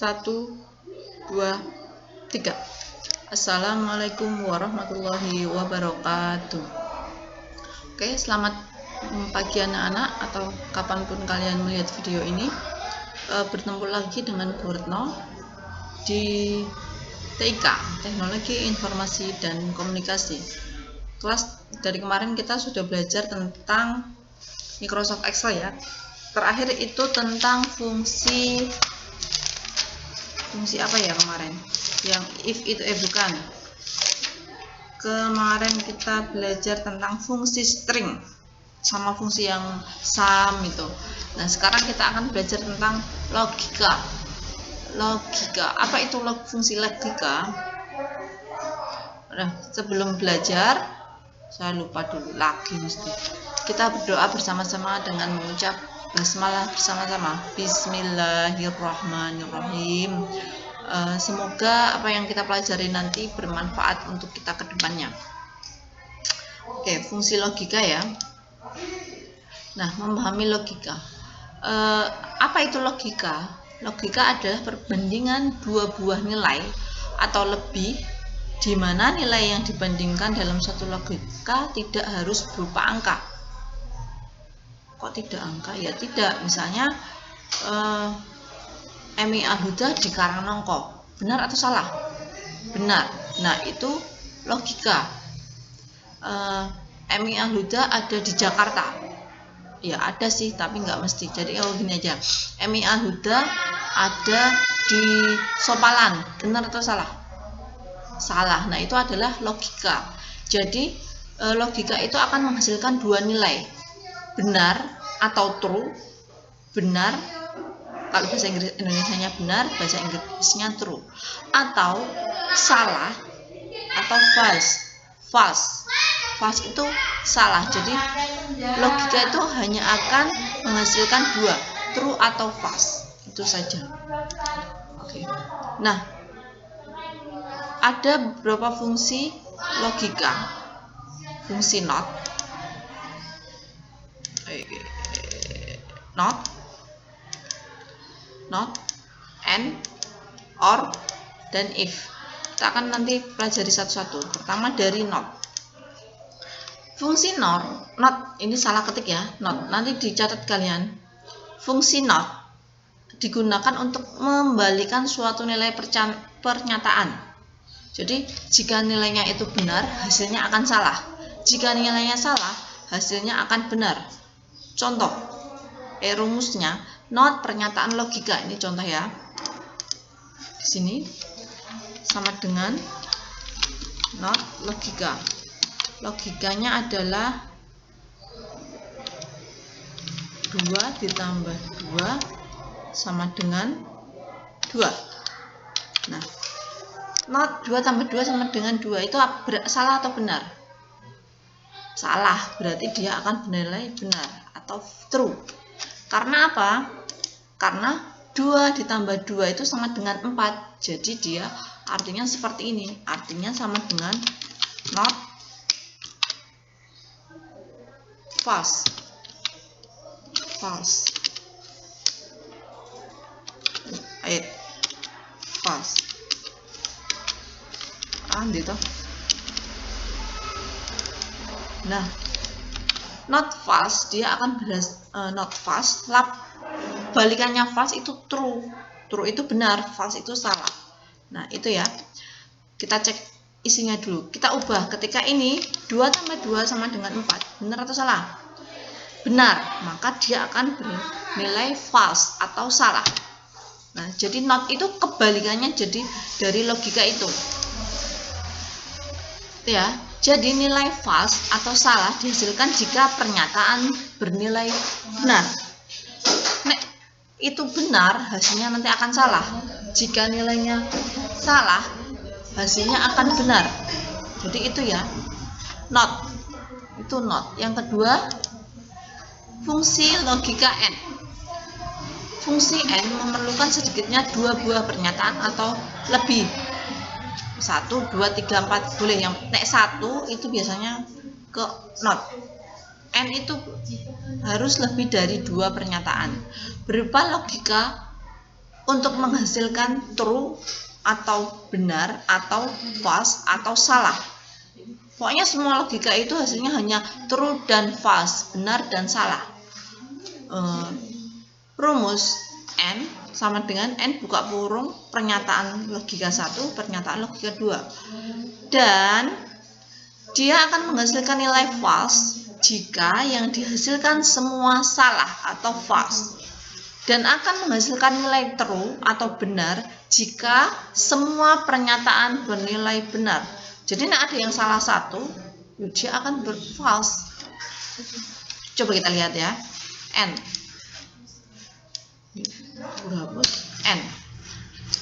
1, 2, 3. Assalamualaikum warahmatullahi wabarakatuh. Oke, selamat pagi anak-anak, atau kapanpun kalian melihat video ini. Bertemu lagi dengan Bu Retno di TIK, Teknologi Informasi dan Komunikasi. Kelas dari kemarin kita sudah belajar tentang Microsoft Excel ya. Terakhir itu tentang fungsi apa ya kemarin? Yang if itu bukan. Kemarin kita belajar tentang fungsi string sama fungsi yang sum itu. Nah, sekarang kita akan belajar tentang logika. Apa itu fungsi logika? Nah, sebelum belajar, saya lupa dulu lagi mesti. Kita berdoa bersama-sama dengan mengucap basmalah bersama-sama. Bismillahirrahmanirrahim. Semoga apa yang kita pelajari nanti bermanfaat untuk kita ke depannya. Oke, fungsi logika ya. Nah, memahami logika. Apa itu logika? Logika adalah perbandingan dua buah nilai atau lebih, di mana nilai yang dibandingkan dalam satu logika tidak harus berupa angka. Kok tidak angka? Ya tidak. Misalnya Emi Al-Huda di Karangnongko, benar atau salah? Benar. Nah, itu logika. Emi Al-Huda ada di Jakarta. Ya ada sih, tapi nggak mesti. Jadi kalau gini aja, Emi Al-Huda ada di Sopalan, benar atau salah? Salah. Nah, itu adalah logika. Jadi logika itu akan menghasilkan dua nilai, benar atau true. Benar kalau bahasa Inggris Indonesianya benar, bahasa Inggrisnya true. Atau salah atau false. False itu salah. Jadi logika itu hanya akan menghasilkan dua, true atau false. Itu saja. Oke. Nah, ada beberapa fungsi logika. Fungsi not, and, or, dan if. Kita akan nanti pelajari satu-satu. Pertama dari not. Fungsi not ini salah ketik ya, not. Nanti dicatat kalian. Fungsi not digunakan untuk membalikan suatu nilai pernyataan. Jadi jika nilainya itu benar, hasilnya akan salah. Jika nilainya salah, hasilnya akan benar. Contoh, rumusnya not pernyataan logika. Ini contoh ya. Di sini sama dengan not logika. Logikanya adalah 2 ditambah 2 sama dengan 2. Nah, not 2 tambah 2 sama dengan 2 itu salah atau benar? Salah, berarti dia akan bernilai benar atau true. Karena apa? Karena 2 ditambah 2 itu sama dengan 4. Jadi dia artinya seperti ini. Artinya sama dengan not false. False. Gitu. Nah, not false dia akan not false. Balikannya false itu true. True itu benar, false itu salah. Nah, itu ya. Kita cek isinya dulu. Kita ubah ketika ini 2 tambah 2 sama dengan 4. Benar atau salah? Benar. Maka dia akan bernilai false atau salah. Nah, jadi not itu kebalikannya jadi dari logika itu. Ya. Jadi nilai false atau salah dihasilkan jika pernyataan bernilai benar. Itu benar, hasilnya nanti akan salah. Jika nilainya salah, hasilnya akan benar. Jadi itu ya, not. Itu not. Yang kedua, fungsi logika and. Fungsi and memerlukan sedikitnya 2 buah pernyataan atau lebih. 1, 2, 3, 4 boleh. Yang nek 1 itu biasanya ke not. N itu harus lebih dari 2 pernyataan berupa logika untuk menghasilkan true atau benar atau false atau salah. Pokoknya semua logika itu hasilnya hanya true dan false, benar dan salah. Rumus N sama dengan N buka kurung pernyataan logika 1, pernyataan logika 2. Dan dia akan menghasilkan nilai false jika yang dihasilkan semua salah atau false. Dan akan menghasilkan nilai true atau benar jika semua pernyataan bernilai benar. Jadi ada yang salah satu, dia akan false. Coba kita lihat ya. N. Hapus N.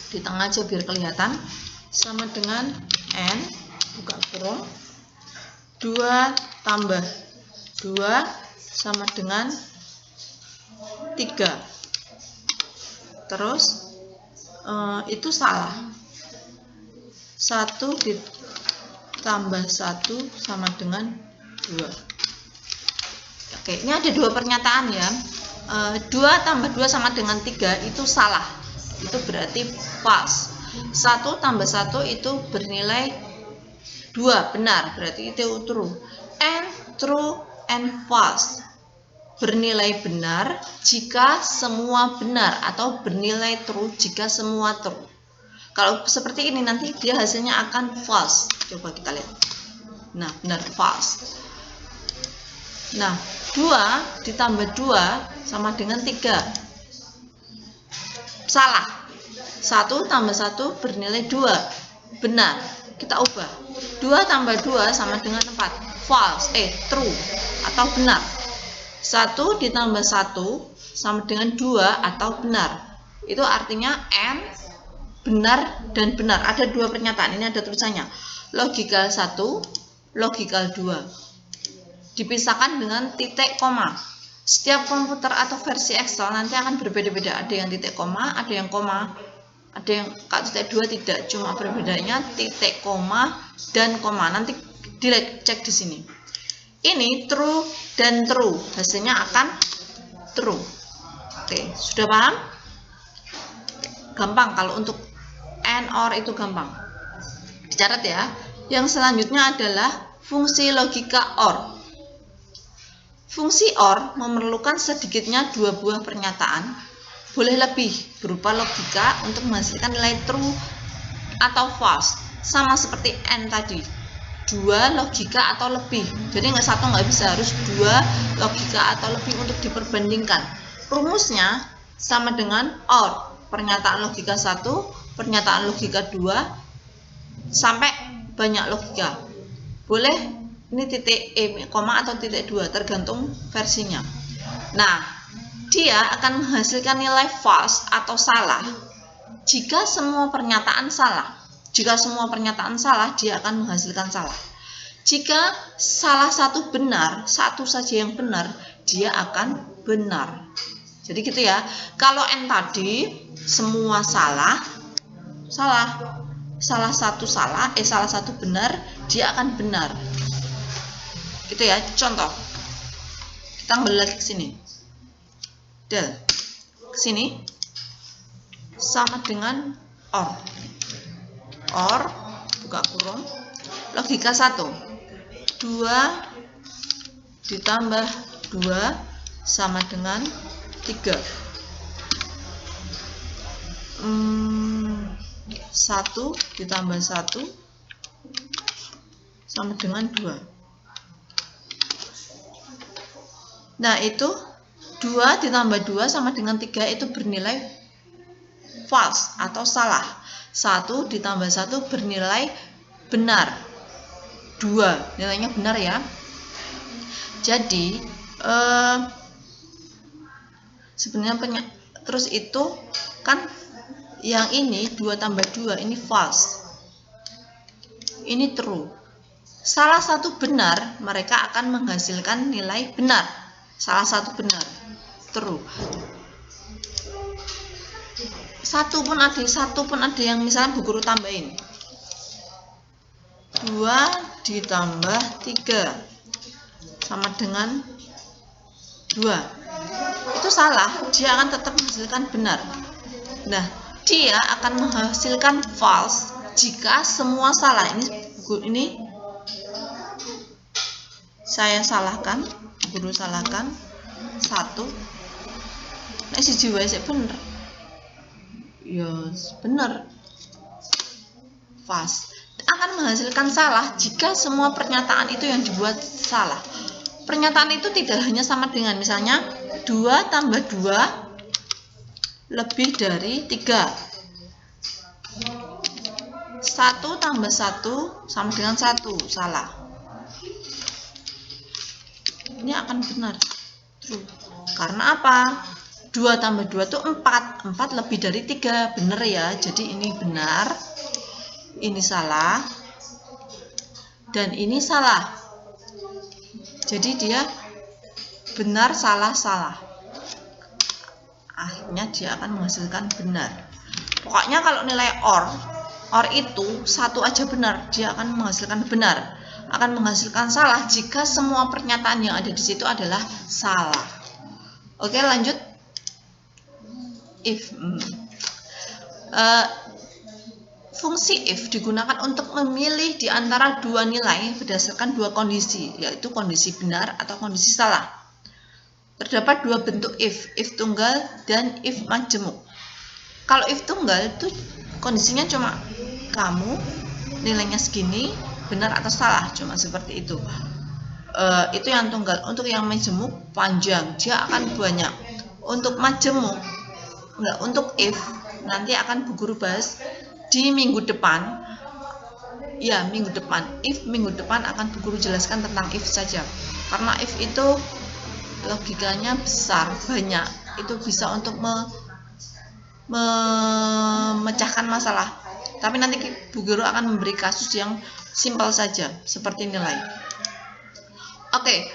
Di tengah aja biar kelihatan. Sama dengan N buka kurung 2 tambah 2 sama dengan 3. Terus itu salah. 1 ditambah 1 sama dengan 2. Oke, ini ada dua pernyataan ya. 2 tambah 2 sama dengan 3 itu salah. Itu berarti false. 1 tambah 1 itu bernilai 2, benar. Berarti itu true. And true and false bernilai benar jika semua benar atau bernilai true jika semua true. Kalau seperti ini nanti dia hasilnya akan false. Coba kita lihat. Nah, benar false. Nah, 2 ditambah 2 sama dengan 3. Salah. 1 tambah 1 bernilai 2. Benar. Kita ubah. 2 tambah 2 sama dengan 4. False. True atau benar. 1 ditambah 1 sama dengan 2 atau benar. Itu artinya N benar dan benar. Ada dua pernyataan. Ini ada tulisannya. Logikal 1, logikal 2. Dipisahkan dengan titik koma. Setiap komputer atau versi Excel nanti akan berbeda-beda. Ada yang titik koma, ada yang koma, ada yang titik 2 tidak. Cuma berbedanya titik koma dan koma. Nanti dicek di sini. Ini true dan true. Hasilnya akan true. Oke, sudah paham? Gampang kalau untuk and or itu gampang. Dicatat ya. Yang selanjutnya adalah fungsi logika OR. Fungsi OR memerlukan sedikitnya 2 buah pernyataan, boleh lebih berupa logika untuk menghasilkan nilai true atau false. Sama seperti N tadi. 2 logika atau lebih. Jadi satu nggak bisa, harus 2 logika atau lebih untuk diperbandingkan. Rumusnya sama dengan OR. Pernyataan logika 1, pernyataan logika 2, sampai banyak logika. Boleh ini titik koma atau titik 2, tergantung versinya. Nah, dia akan menghasilkan nilai false atau salah jika semua pernyataan salah. Jika semua pernyataan salah, dia akan menghasilkan salah. Jika salah satu benar, satu saja yang benar, dia akan benar. Jadi gitu ya. Kalau N tadi semua salah, salah satu salah, salah satu benar, dia akan benar. Gitu ya. Contoh. Kita kembali lagi ke sini. Del. Ke sini sama dengan OR. OR buka kurung logika 1, 2 ditambah 2 sama dengan 3. 1 ditambah 1 sama dengan 2. Nah, itu 2 ditambah 2 sama dengan 3 itu bernilai false atau salah. 1 ditambah 1 bernilai benar. 2 nilainya benar ya. Jadi sebenarnya terus itu kan yang ini 2 tambah 2 ini false. Ini true. Salah satu benar, mereka akan menghasilkan nilai benar. Salah satu benar, true. Satu pun ada yang misalnya Bu Guru tambahin 2 ditambah 3 sama dengan 2. Itu salah, dia akan tetap menghasilkan benar. Nah, dia akan menghasilkan false jika semua salah. Ini saya salahkan, guru salahkan 1. Nek siji wae sik bener. Ya, bener. False. Akan menghasilkan salah jika semua pernyataan itu yang dibuat salah. Pernyataan itu tidak hanya sama dengan misalnya 2 tambah 2 lebih dari 3. 1 tambah 1 sama dengan 1, salah. Ini akan benar, true. Karena apa? 2 tambah 2 itu 4. 4 lebih dari 3, benar ya. Jadi ini benar, ini salah, dan ini salah. Jadi dia benar, salah, salah. Akhirnya dia akan menghasilkan benar. Pokoknya kalau nilai or itu 1 aja benar, dia akan menghasilkan benar. Akan menghasilkan salah jika semua pernyataan yang ada di situ adalah salah. Oke, lanjut. If fungsi if digunakan untuk memilih di antara dua nilai berdasarkan dua kondisi, yaitu kondisi benar atau kondisi salah. Terdapat dua bentuk if tunggal dan if majemuk. Kalau if tunggal itu kondisinya cuma kamu nilainya segini, benar atau salah, cuma seperti itu. Itu yang tunggal. Untuk yang majemuk panjang, dia akan banyak. Untuk majemuk, untuk if nanti akan Bu Guru bahas di minggu depan. Ya, minggu depan. If minggu depan akan Bu Guru jelaskan tentang if saja. Karena if itu logikanya besar, banyak. Itu bisa untuk memecahkan masalah. Tapi nanti Bu Guru akan memberi kasus yang simpel saja, seperti nilai. Oke,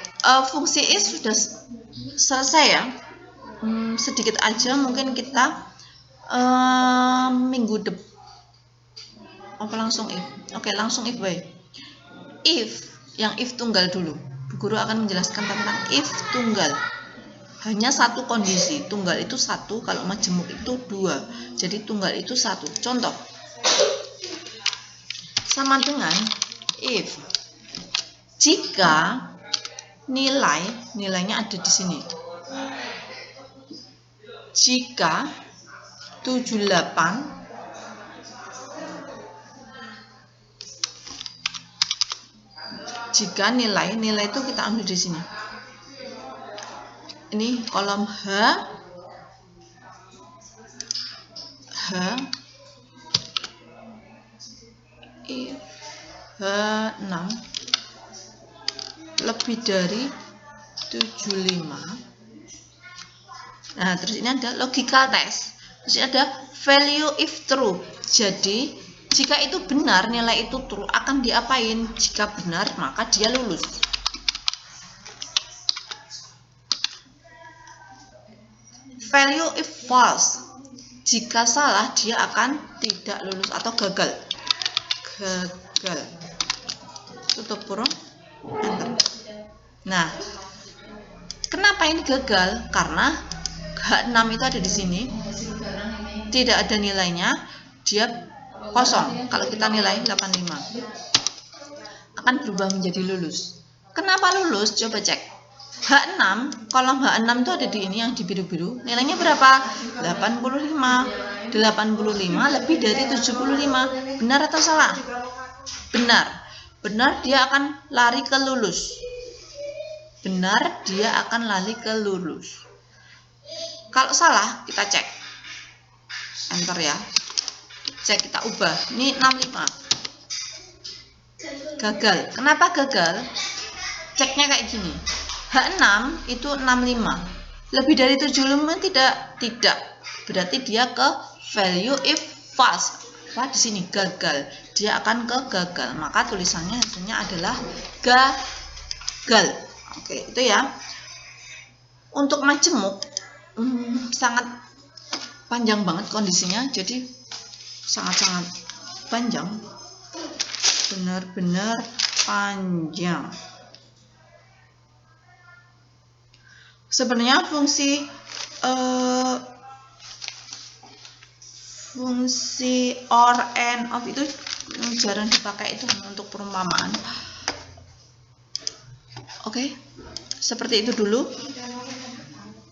fungsi if sudah selesai ya. Sedikit aja mungkin kita minggu depan. Apa langsung if? Oke, langsung if baik. If, yang if tunggal dulu. Bu Guru akan menjelaskan tentang if tunggal. Hanya satu kondisi, tunggal itu 1, kalau majemuk itu 2. Jadi tunggal itu 1. Contoh. Sama dengan if jika nilainya ada di sini. Jika 78 jika nilai itu kita ambil di sini. Ini kolom H if H6 lebih dari 75. Nah, terus ini ada logical test. Terus ini ada value if true. Jadi, jika itu benar, nilai itu true, akan diapain? Jika benar, maka dia lulus. Value if false. Jika salah, dia akan tidak lulus atau gagal. Gagal. Tutup kurung. Enter. Nah, kenapa ini gagal? Karena H6 itu ada di sini. Tidak ada nilainya, dia kosong. Kalau kita nilai 85 akan berubah menjadi lulus. Kenapa lulus? Coba cek. H6, kolom H6 itu ada di ini yang di biru-biru. Nilainya berapa? 85. 85 lebih dari 75. Benar atau salah? Benar. Benar, dia akan lari ke lulus. Benar, dia akan lari ke lulus. Kalau salah, kita cek. Enter ya. Cek, kita ubah. Ini 65. Gagal. Kenapa gagal? Ceknya kayak gini. H6 itu 65. Lebih dari 75 tidak. Berarti dia ke value if false. Apa di sini? Gagal. Dia akan ke gagal. Maka tulisannya hasilnya adalah gagal. Oke, itu ya. Untuk majemuk sangat panjang banget kondisinya, jadi sangat-sangat panjang, benar-benar panjang. Sebenarnya fungsi fungsi or, and, of itu jarang dipakai itu untuk perumpamaan. Oke, seperti itu dulu.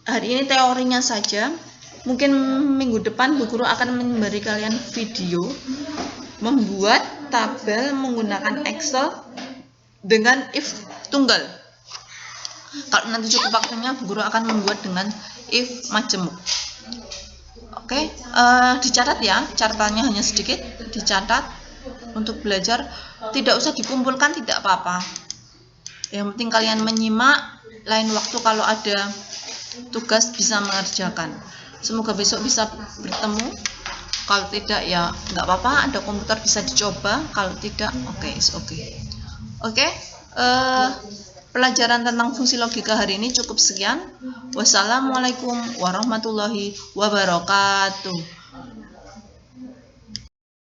Hari ini teorinya saja. Mungkin minggu depan Bu Guru akan memberi kalian video membuat tabel menggunakan Excel dengan if tunggal. Kalau nanti cukup waktunya, Bu Guru akan membuat dengan if majemuk. Oke, dicatat ya, catatannya hanya sedikit, dicatat untuk belajar. Tidak usah dikumpulkan, tidak apa-apa. Yang penting kalian menyimak, lain waktu kalau ada tugas bisa mengerjakan. Semoga besok bisa bertemu. Kalau tidak ya nggak apa-apa, ada komputer bisa dicoba. Kalau tidak, oke. Pelajaran tentang fungsi logika hari ini cukup sekian. Wassalamualaikum warahmatullahi wabarakatuh.